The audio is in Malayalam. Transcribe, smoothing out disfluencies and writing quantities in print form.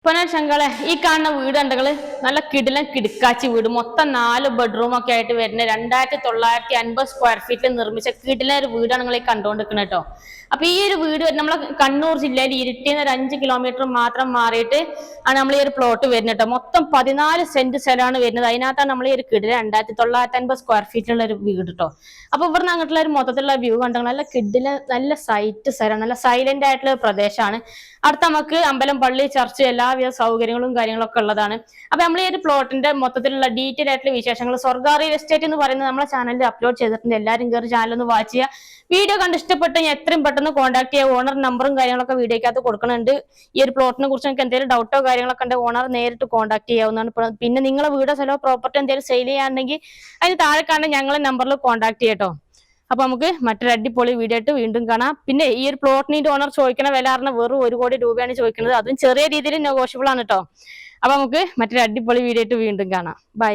പൊന്നശങ്കളെ ഈ കാണുന്ന വീട് കണ്ടകള് നല്ല കിടിലൻ കിടുക്കാച്ചി വീട് മൊത്തം 4 ബെഡ്റൂം ഒക്കെ ആയിട്ട് വരുന്ന 2950 സ്ക്വയർ ഫീറ്റിൽ നിർമ്മിച്ച കിടിലൻ ഒരു വീടാണ് നിങ്ങൾ ഈ കണ്ടുകൊണ്ടിരിക്കുന്നത് കേട്ടോ. അപ്പൊ ഈ ഒരു വീട് നമ്മളെ കണ്ണൂർ ജില്ലയിൽ ഇരിട്ടിന്ന് ഒരു 5 കിലോമീറ്റർ മാത്രം മാറിയിട്ട് ആണ് നമ്മൾ ഈ ഒരു പ്ലോട്ട് വരുന്നത് കേട്ടോ. മൊത്തം 14 സെന്റ് സ്ഥലമാണ് വരുന്നത്. അതിനകത്താണ് നമ്മൾ ഈ ഒരു കിടിലൻ 2950 സ്ക്വയർ ഫീറ്റിലുള്ള ഒരു വീട് കേട്ടോ. അപ്പൊ ഇവിടുന്ന് അങ്ങോട്ടുള്ള ഒരു മൊത്തത്തിലുള്ള വ്യൂ കണ്ടെങ്കിൽ നല്ല കിടിലൻ നല്ല സൈറ്റ് സ്ഥലമാണ്, നല്ല സൈലന്റ് ആയിട്ടുള്ള ഒരു പ്രദേശമാണ്. അടുത്ത നമുക്ക് അമ്പലം, പള്ളി, ചർച്ച് എല്ലാവിധ സൗകര്യങ്ങളും കാര്യങ്ങളൊക്കെ ഉള്ളതാണ്. അപ്പൊ നമ്മൾ ഈ ഒരു പ്ലോട്ടിന്റെ മൊത്തത്തിലുള്ള ഡീറ്റെയിൽ ആയിട്ടുള്ള വിശേഷങ്ങൾ സ്വർഗ റിയൽ എസ്റ്റേറ്റ് എന്ന് പറയുന്നത് നമ്മളെ ചാനലിൽ അപ്ലോഡ് ചെയ്തിട്ടുണ്ട്. എല്ലാവരും കയറി ചാനൽ ഒന്ന് വാച്ച് ചെയ്യുക. വീഡിയോ കണ്ട് ഇഷ്ടപ്പെട്ട് ഞാൻ എത്രയും പെട്ടെന്ന് കോൺടാക്ട് ചെയ്യുക. ഓണർ നമ്പറും കാര്യങ്ങളൊക്കെ വീഡിയോക്കകത്ത് കൊടുക്കുന്നുണ്ട്. ഈ ഒരു പ്ലോട്ടിനെ കുറിച്ച് നിങ്ങൾക്ക് എന്തെങ്കിലും ഡൗട്ടോ കാര്യങ്ങളൊക്കെ ഉണ്ടെങ്കിൽ ഓണർ നേരിട്ട് കോൺടാക്ട് ചെയ്യാവുന്നതാണ്. പിന്നെ നിങ്ങളെ വീടോ സ്ഥലമോ പ്രോപ്പർട്ടി എന്തെങ്കിലും സെയിൽ ചെയ്യാനുണ്ടെങ്കിൽ അതിന് താഴെ കാണുന്ന ഞങ്ങളെ നമ്പറിൽ കോൺടാക്ട് ചെയ്യട്ടോ. അപ്പൊ നമുക്ക് മറ്റൊരു അടിപൊളി വീഡിയോ ആയിട്ട് വീണ്ടും കാണാം. പിന്നെ ഈ ഒരു പ്ലോട്ടിന്റെ ഓണർ ചോദിക്കുന്ന വില പറഞ്ഞാൽ വെറും 1 കോടി രൂപയാണ് ചോദിക്കുന്നത്. അതും ചെറിയ രീതിയിൽ നെഗോഷ്യബിൾ ആണ് കേട്ടോ. അപ്പൊ നമുക്ക് മറ്റൊരു അടിപൊളി വീഡിയോ ആയിട്ട് വീണ്ടും കാണാം. ബൈ.